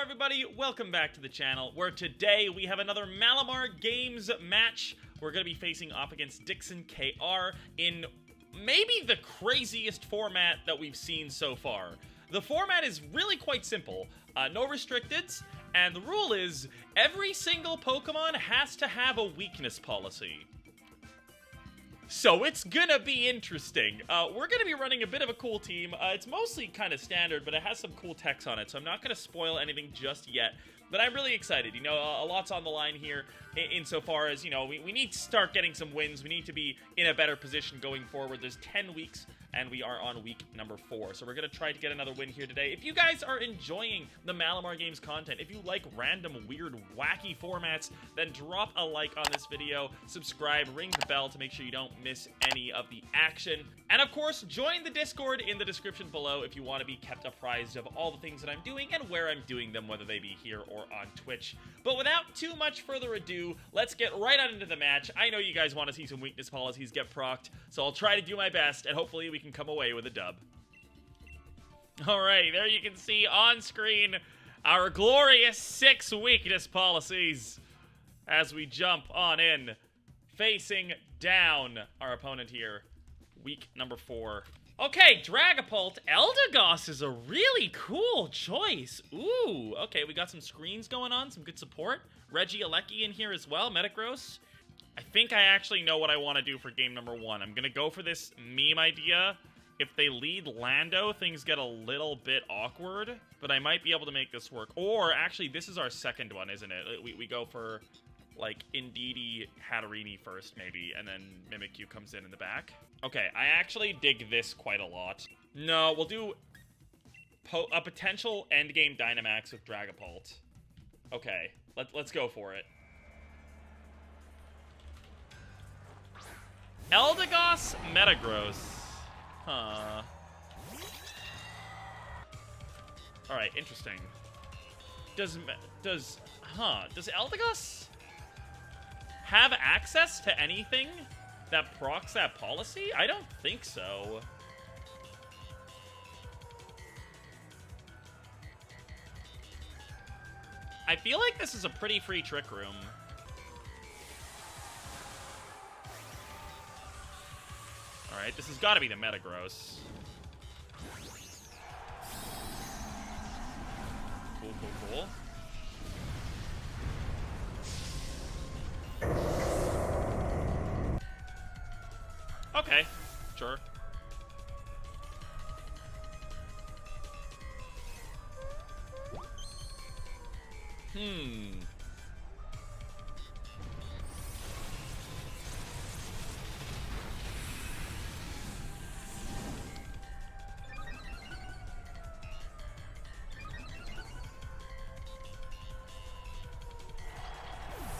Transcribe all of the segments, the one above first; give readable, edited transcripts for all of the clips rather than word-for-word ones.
everybody, welcome back to the channel, where today we have another Malamar Games match. We're going to be facing off against Dixonkr in maybe the craziest format that we've seen so far. The format is really quite simple, no restricteds, and the rule is every single Pokemon has to have a weakness policy. So it's gonna be interesting. We're gonna be running a bit of a cool team. It's mostly kind of standard, but it has some cool text on it, so I'm not gonna spoil anything just yet. But I'm really excited. You know, a lot's on the line here insofar as, you know, we need to start getting some wins. We need to be in a better position going forward. There's 10 weeks, and we are on week number 4. So we're going to try to get another win here today. If you guys are enjoying the Malamar Games content, if you like random, weird, wacky formats, then drop a like on this video, subscribe, ring the bell to make sure you don't miss any of the action. And of course, join the Discord in the description below if you want to be kept apprised of all the things that I'm doing and where I'm doing them, whether they be here or on Twitch. But without too much further ado, let's get right on into the match. I know you guys want to see some weakness policies get procced, so I'll try to do my best, and hopefully we can come away with a dub. Alright, there you can see on screen our glorious 6 weakness policies as we jump on in, facing down our opponent here. Week number 4. Okay, Dragapult. Eldegoss is a really cool choice. Ooh, okay, we got some screens going on, some good support. Regieleki in here as well, Metagross. I think I actually know what I want to do for game number 1. I'm going to go for this meme idea. If they lead Lando, things get a little bit awkward, but I might be able to make this work. Or, actually, this is our second one, isn't it? We go for, like, Indeedee Hatterini first, maybe, and then Mimikyu comes in the back. Okay, I actually dig this quite a lot. No, we'll do a potential endgame Dynamax with Dragapult. Okay, let's go for it. Eldegoss, Metagross. Huh. Alright, interesting. Does Eldegoss have access to anything that procs that policy? I don't think so. I feel like this is a pretty free Trick Room. Alright, this has got to be the Metagross. Cool, cool, cool. Okay, sure.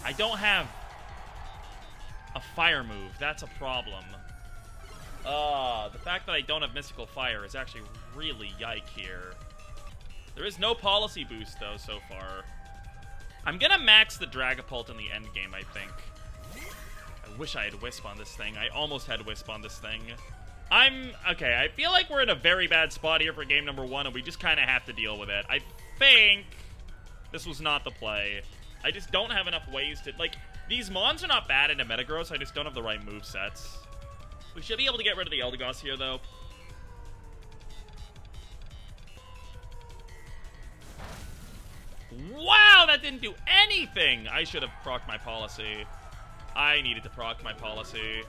I don't have a fire move. That's a problem. The fact that I don't have Mystical Fire is actually really yike here. There is no policy boost, though, so far. I'm gonna max the Dragapult in the endgame, I think. I wish I had Wisp on this thing. I almost had Wisp on this thing. Okay, I feel like we're in a very bad spot here for game number 1, and we just kind of have to deal with it. I think this was not the play. I just don't have enough ways to... Like, these Mons are not bad into Metagross, I just don't have the right movesets. We should be able to get rid of the Eldegoss here, though. Wow, that didn't do anything! I should have procced my policy. I needed to proc my policy.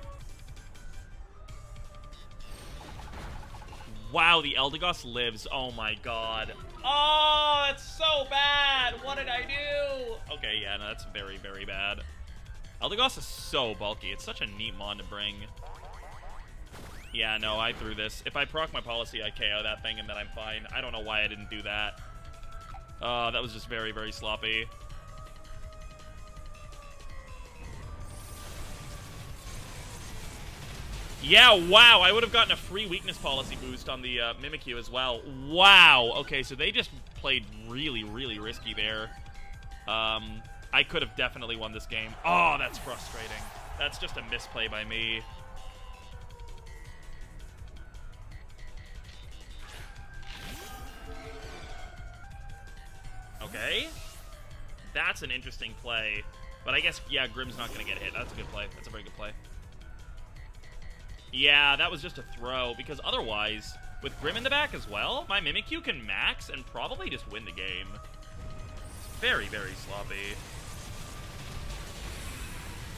Wow, the Eldegoss lives. Oh my god. Oh, that's so bad! What did I do? Okay, yeah, no, that's very, very bad. Eldegoss is so bulky. It's such a neat mon to bring. Yeah, no, I threw this. If I proc my policy, I KO that thing, and then I'm fine. I don't know why I didn't do that. That was just very, very sloppy. Yeah, wow, I would have gotten a free weakness policy boost on the Mimikyu as well. Wow, okay, so they just played really, really risky there. I could have definitely won this game. Oh, that's frustrating. That's just a misplay by me. Okay. That's an interesting play. But I guess, yeah, Grimm's not going to get hit. That's a good play. That's a very good play. Yeah, that was just a throw, because otherwise, with Grimm in the back as well, my Mimikyu can max and probably just win the game. It's very, very sloppy.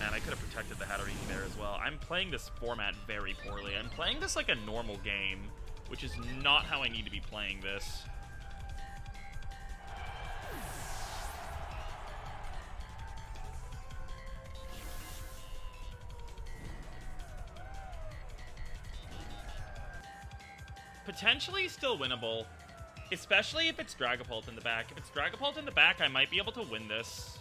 And I could have protected the Hatterene there as well. I'm playing this format very poorly. I'm playing this like a normal game, which is not how I need to be playing this. Potentially still winnable, especially if it's Dragapult in the back. If it's Dragapult in the back, I might be able to win this.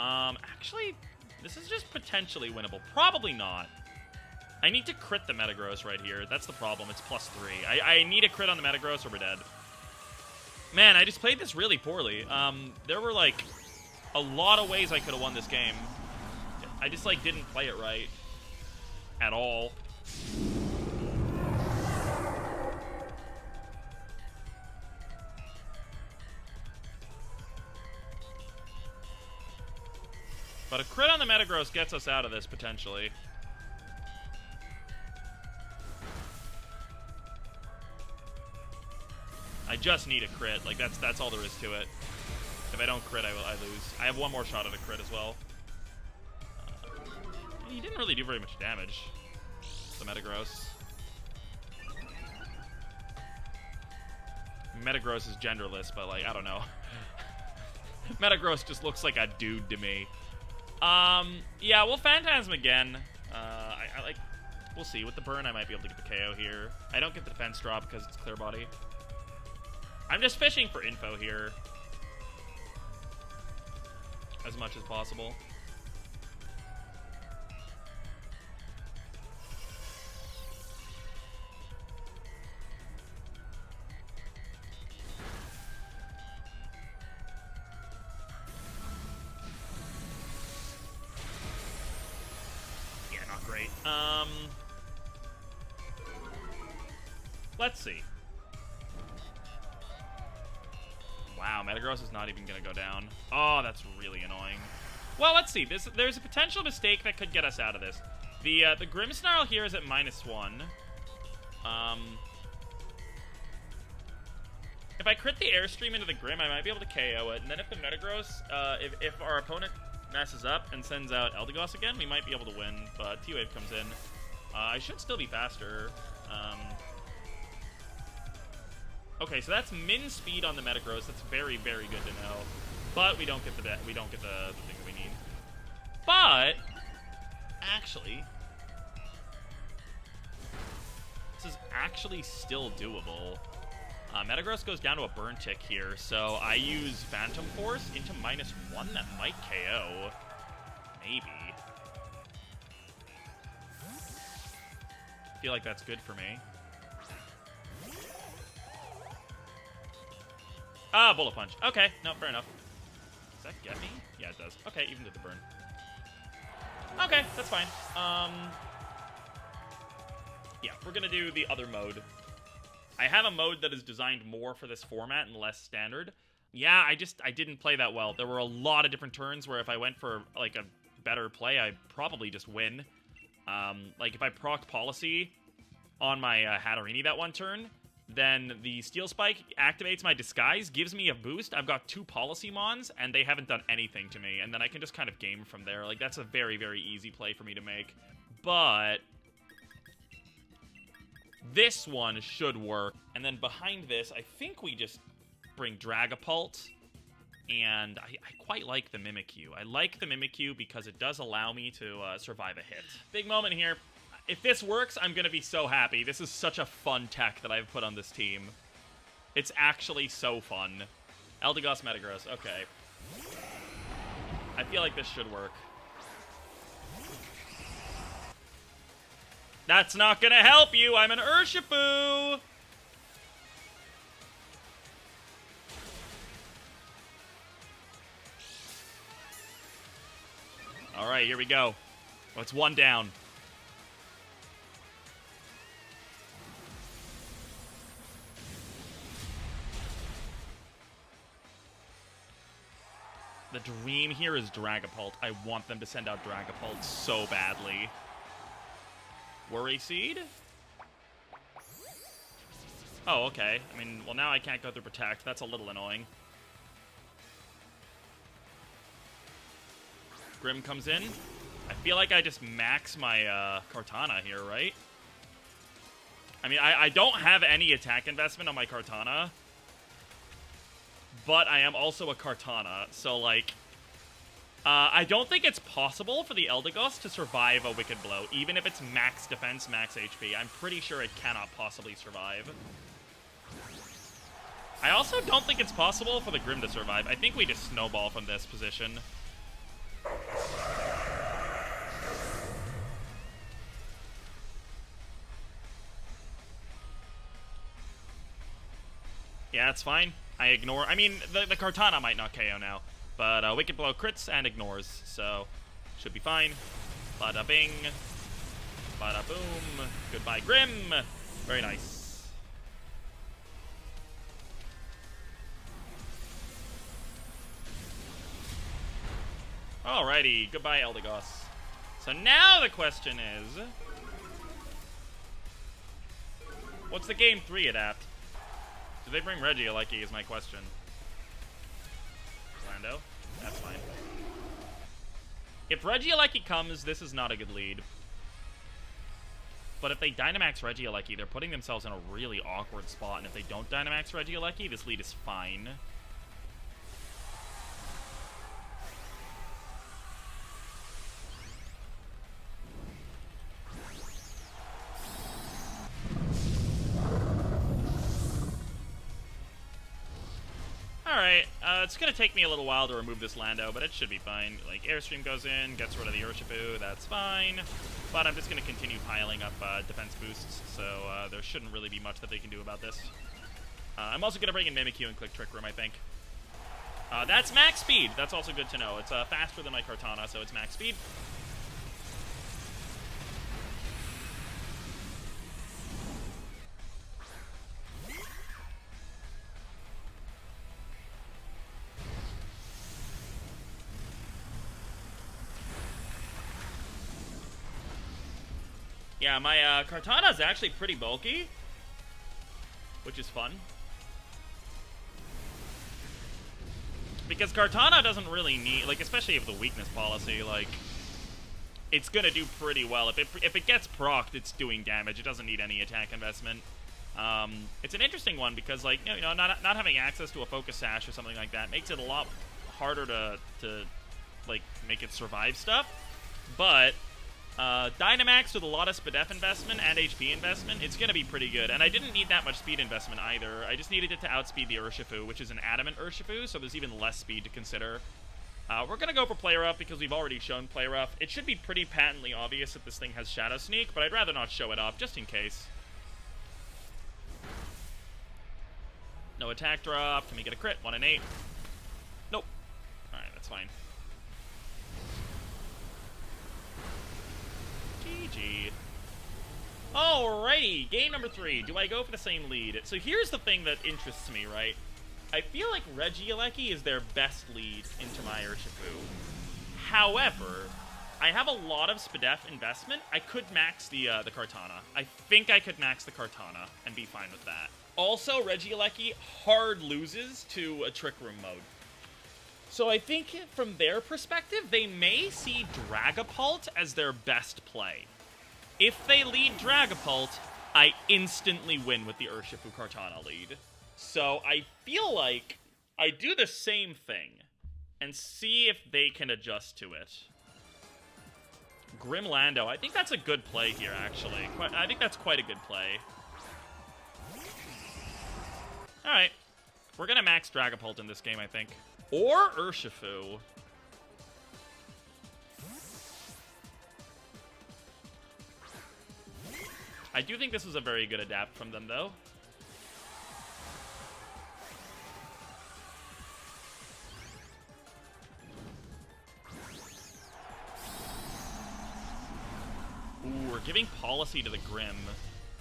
Actually, this is just potentially winnable. Probably not. I need to crit the Metagross right here. That's the problem. It's +3. I need a crit on the Metagross or we're dead. Man, I just played this really poorly. There were, like, a lot of ways I could have won this game. I just, like, didn't play it right. At all. But a crit on the Metagross gets us out of this, potentially. I just need a crit. Like, that's all there is to it. If I don't crit, I lose. I have one more shot at a crit as well. He didn't really do very much damage, the Metagross. Metagross is genderless, but, like, I don't know. Metagross just looks like a dude to me. Yeah, we'll Phantasm again. I like, we'll see. With the burn, I might be able to get the KO here. I don't get the defense drop because it's Clear Body. I'm just fishing for info here. As much as possible. Great. Let's see. Wow, Metagross is not even going to go down. Oh, that's really annoying. Well, let's see. There's a potential mistake that could get us out of this. The Grimmsnarl here is at -1. If I crit the Airstream into the Grimm, I might be able to KO it. And then if the Metagross, if our opponent messes up and sends out Eldegoss again, we might be able to win, but T-Wave comes in. I should still be faster. Okay, so that's min speed on the Metagross. That's very, very good to know. But we don't get the thing that we need. But actually, this is actually still doable. Metagross goes down to a burn tick here, so I use Phantom Force into -1. That might KO. Maybe. I feel like that's good for me. Ah, Bullet Punch. Okay, no, fair enough. Does that get me? Yeah, it does. Okay, even did the burn. Okay, that's fine. Yeah, we're gonna do the other mode. I have a mode that is designed more for this format and less standard. Yeah, I didn't play that well. There were a lot of different turns where if I went for, like, a better play, I'd probably just win. Like, if I procced Policy on my Hatterene that one turn, then the Steel Spike activates my Disguise, gives me a boost. I've got 2 Policy Mons, and they haven't done anything to me. And then I can just kind of game from there. Like, that's a very, very easy play for me to make. But this one should work. And then behind this, I think we just bring Dragapult. And I quite like the Mimikyu. I like the Mimikyu because it does allow me to survive a hit. Big moment here. If this works, I'm going to be so happy. This is such a fun tech that I've put on this team. It's actually so fun. Eldegoss Metagross. Okay. I feel like this should work. That's not going to help you. I'm an Urshifu. All right, here we go. Oh, it's 1 down. The dream here is Dragapult. I want them to send out Dragapult so badly. Worry Seed? Oh, okay. I mean, well, now I can't go through Protect. That's a little annoying. Grim comes in. I feel like I just max my Kartana here, right? I mean, I don't have any attack investment on my Kartana. But I am also a Kartana, so, like... I don't think it's possible for the Eldegoss to survive a Wicked Blow, even if it's max defense, max HP. I'm pretty sure it cannot possibly survive. I also don't think it's possible for the Grim to survive. I think we just snowball from this position. Yeah, it's fine. I ignore... I mean, the Kartana might not KO now. But Wicked Blow crits and ignores, so should be fine. Bada bing. Bada boom. Goodbye, Grim. Very nice. Alrighty, goodbye, Eldegoss. So now the question is... what's the Game 3 adapt? Do they bring Regieleki is my question. Lando? That's fine. If Regieleki comes, this is not a good lead. But if they Dynamax Regieleki, they're putting themselves in a really awkward spot, and if they don't Dynamax Regieleki, this lead is fine. Alright, it's gonna take me a little while to remove this Lando, but it should be fine. Like, Airstream goes in, gets rid of the Urshifu, that's fine. But I'm just gonna continue piling up defense boosts, so there shouldn't really be much that they can do about this. I'm also gonna bring in Mimikyu and click Trick Room, I think. That's max speed, that's also good to know. It's faster than my Kartana, so it's max speed. Yeah, my Kartana is actually pretty bulky, which is fun. Because Kartana doesn't really need, like, especially if the weakness policy, like, it's gonna do pretty well. If it gets procced, it's doing damage. It doesn't need any attack investment. It's an interesting one because, like, you know, not having access to a Focus Sash or something like that makes it a lot harder to like, make it survive stuff. But Dynamax with a lot of Spadef investment and HP investment, it's going to be pretty good. And I didn't need that much speed investment either. I just needed it to outspeed the Urshifu, which is an adamant Urshifu, so there's even less speed to consider. We're going to go for Play Rough because we've already shown Play Rough. It should be pretty patently obvious that this thing has Shadow Sneak, but I'd rather not show it off, just in case. No attack drop. Can we get a crit? 1 in 8. Nope. Alright, that's fine. GG. Alrighty, game number 3. Do I go for the same lead? So here's the thing that interests me, right? I feel like Regieleki is their best lead into my Urshifu. However, I have a lot of Spadef investment. I could max the Kartana. I think I could max the Kartana and be fine with that. Also, Regieleki hard loses to a Trick Room mode. So I think from their perspective, they may see Dragapult as their best play. If they lead Dragapult, I instantly win with the Urshifu Kartana lead. So I feel like I do the same thing and see if they can adjust to it. Grim Lando, I think that's a good play here, actually. I think that's quite a good play. Alright. We're gonna max Dragapult in this game, I think. Or Urshifu. I do think this was a very good adapt from them, though. Ooh, we're giving Policy to the Grim.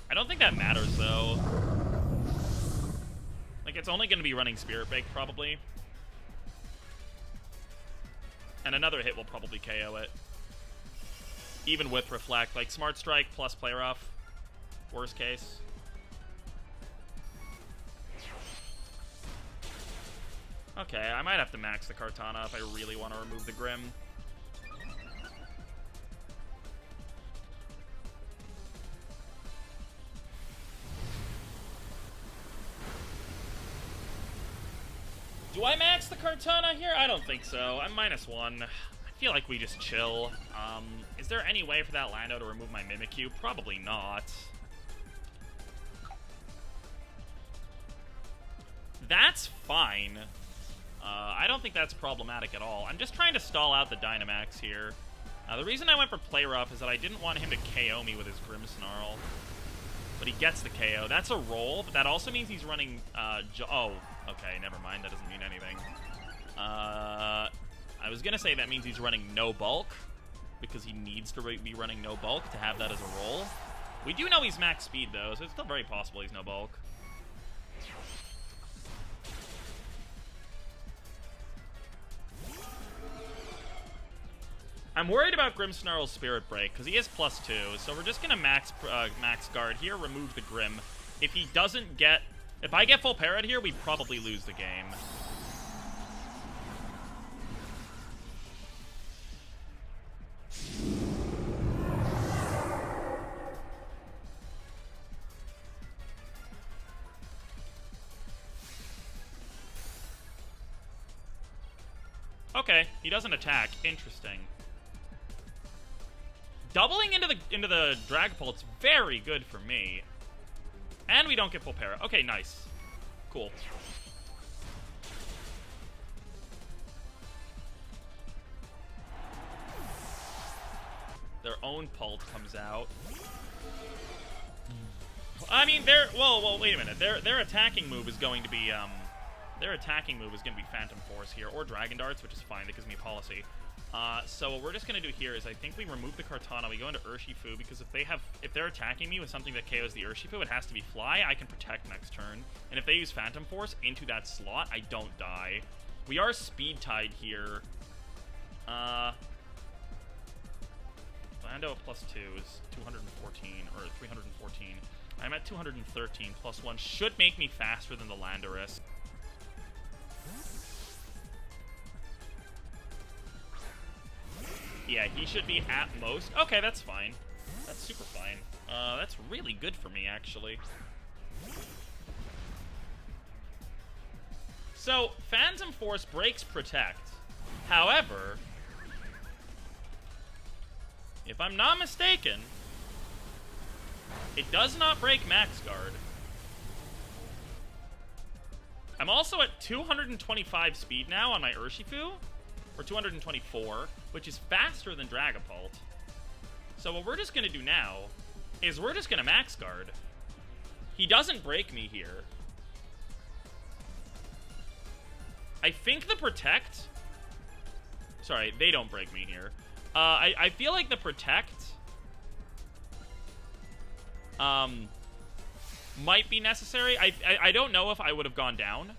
I don't think that matters, though. Like, it's only going to be running Spirit Break, probably. And another hit will probably KO it. Even with Reflect. Like, Smart Strike plus Play Rough. Worst case. Okay, I might have to max the Kartana if I really want to remove the Grim. Do I max the Kartana here? I don't think so. I'm -1. I feel like we just chill. Is there any way for that Lando to remove my Mimikyu? Probably not. That's fine. I don't think that's problematic at all. I'm just trying to stall out the Dynamax here. The reason I went for Play Rough is that I didn't want him to KO me with his Grimmsnarl. But he gets the KO. That's a roll, but that also means he's running, oh, okay, never mind. That doesn't mean anything. I was gonna say that means he's running no bulk, because he needs to be running no bulk to have that as a roll. We do know he's max speed, though, so it's still very possible he's no bulk. I'm worried about Grimmsnarl's Spirit Break, because he is +2, so we're just going to max guard here, remove the Grim. If he doesn't get... If I get full parrot here, we probably lose the game. Okay, he doesn't attack. Interesting. Doubling into the Dragapult's very good for me. And we don't get full para. Okay, nice. Cool. Their own Pult comes out. I mean, well, wait a minute. Their attacking move is going to be Phantom Force here, or Dragon Darts, which is fine. That gives me policy. So what we're just gonna do here is I think we remove the Kartana, we go into Urshifu, because if they're attacking me with something that KOs the Urshifu, it has to be Fly. I can protect next turn. And if they use Phantom Force into that slot, I don't die. We are speed tied here. Lando +2 is 214 or 314. I'm at 213. +1 should make me faster than the Landorus. Yeah, he should be at most. Okay, that's fine. That's super fine. That's really good for me, actually. So, Phantom Force breaks Protect. However, if I'm not mistaken, it does not break Max Guard. I'm also at 225 speed now on my Urshifu. Or 224, which is faster than Dragapult. So what we're just going to do now is we're just going to Max Guard. He doesn't break me here. I think the Protect... Sorry, they don't break me here. I feel like the Protect... might be necessary. I don't know if I would have gone down.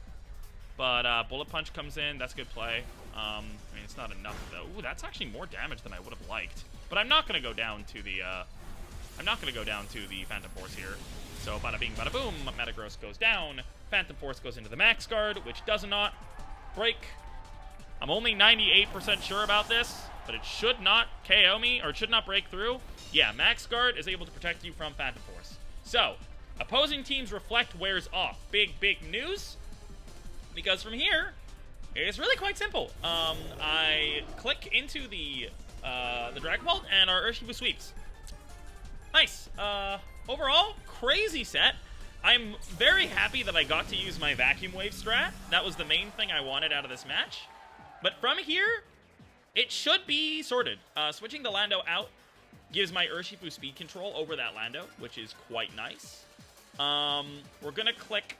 But Bullet Punch comes in. That's a good play. I mean, it's not enough, though. Ooh, that's actually more damage than I would have liked. But I'm not going to go down to the, Phantom Force here. So, bada bing, bada boom, Metagross goes down. Phantom Force goes into the Max Guard, which does not break. I'm only 98% sure about this, but it should not KO me, or it should not break through. Yeah, Max Guard is able to protect you from Phantom Force. So, opposing team's Reflect wears off. Big, big news. Because from here... it's really quite simple. I click into the Dragapult, and our Urshifu sweeps. Nice. Overall, crazy set. I'm very happy that I got to use my Vacuum Wave strat. That was the main thing I wanted out of this match. But from here, it should be sorted. Switching the Lando out gives my Urshifu speed control over that Lando, which is quite nice. We're going to click...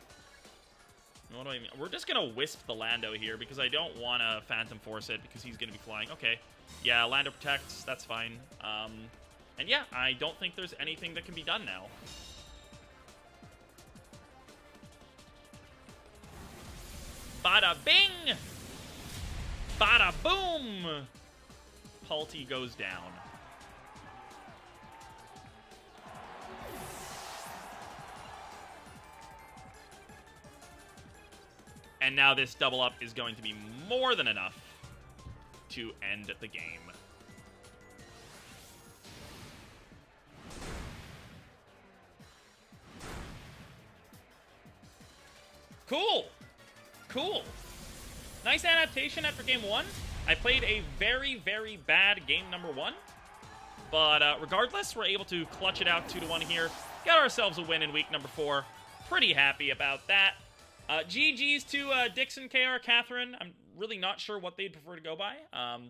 What do I mean? We're just going to Wisp the Lando here because I don't want to Phantom Force it because he's going to be flying. Okay. Yeah, Lando protects. That's fine. And yeah, I don't think there's anything that can be done now. Bada bing! Bada boom! Palty goes down. And now this double up is going to be more than enough to end the game. Cool. Cool. Nice adaptation after game 1. I played a very, very bad game number 1. But regardless, we're able to clutch it out 2-1 here. Got ourselves a win in week number 4. Pretty happy about that. GG's to Dixonkr, Catherine. I'm really not sure what they'd prefer to go by.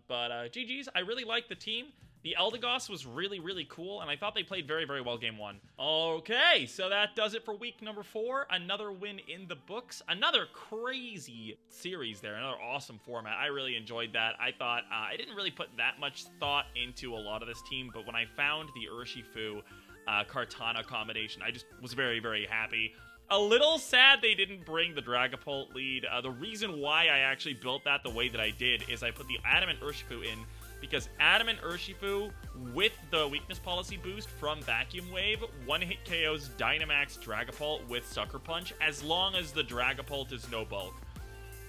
But GG's. I really like the team. The Eldegoss was really, really cool, and I thought they played very, very well game 1. Okay, so that does it for week number 4. Another win in the books. Another crazy series there. Another awesome format. I really enjoyed that. I thought I didn't really put that much thought into a lot of this team, but when I found the Urshifu Kartana combination, I just was very, very happy. A little sad they didn't bring the Dragapult lead. The reason why I actually built that the way that I did is I put the Adamant Urshifu in because Adamant Urshifu, with the weakness policy boost from Vacuum Wave, one-hit KOs Dynamax Dragapult with Sucker Punch, as long as the Dragapult is no bulk.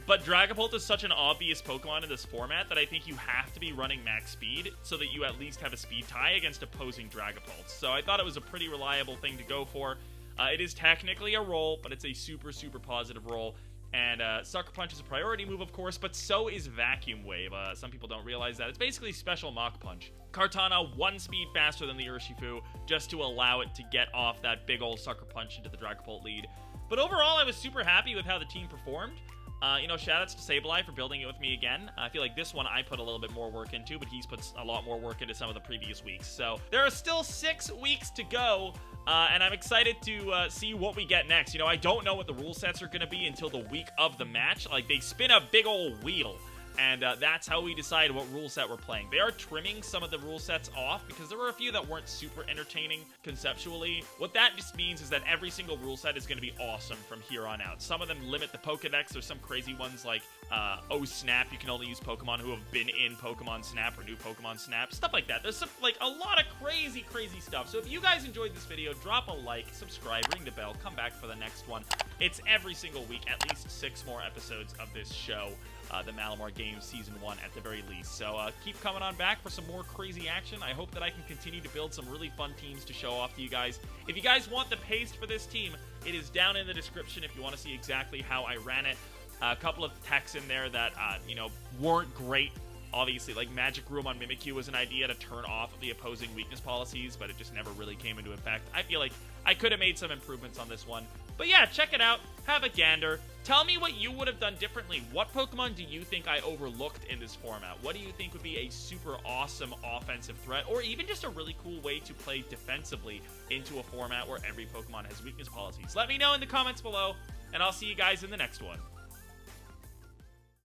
But Dragapult is such an obvious Pokemon in this format that I think you have to be running max speed so that you at least have a speed tie against opposing Dragapults. So I thought it was a pretty reliable thing to go for. It is technically a roll, but it's a super, super positive roll. And Sucker Punch is a priority move, of course, but so is Vacuum Wave. Some people don't realize that. It's basically Special Mach Punch. Kartana 1 speed faster than the Urshifu, just to allow it to get off that big old Sucker Punch into the Dragapult lead. But overall, I was super happy with how the team performed. You know, shoutouts to Sableye for building it with me again. I feel like this one I put a little bit more work into, but he's put a lot more work into some of the previous weeks. So there are still 6 weeks to go, and I'm excited to see what we get next. You know, I don't know what the rule sets are going to be until the week of the match. Like, they spin a big old wheel, and that's how we decide what rule set we're playing. They are trimming some of the rule sets off because there were a few that weren't super entertaining conceptually. What that just means is that every single rule set is going to be awesome from here on out. Some of them limit the Pokedex. There's some crazy ones like Oh Snap. You can only use Pokemon who have been in Pokemon Snap or new Pokemon Snap. Stuff like that. There's some, like, a lot of crazy, crazy stuff. So if you guys enjoyed this video, drop a like, subscribe, ring the bell, come back for the next one. It's every single week, at least 6 more episodes of this show. The Malamar Games Season 1 at the very least. So keep coming on back for some more crazy action. I hope that I can continue to build some really fun teams to show off to you guys. If you guys want the paste for this team, it is down in the description if you want to see exactly how I ran it. A couple of techs in there that, you know, weren't great. Obviously, like Magic Room on Mimikyu was an idea to turn off the opposing weakness policies, but it just never really came into effect. I feel like I could have made some improvements on this one. But yeah, check it out. Have a gander. Tell me what you would have done differently. What Pokemon do you think I overlooked in this format? What do you think would be a super awesome offensive threat, or even just a really cool way to play defensively into a format where every Pokemon has weakness policies? Let me know in the comments below, and I'll see you guys in the next one.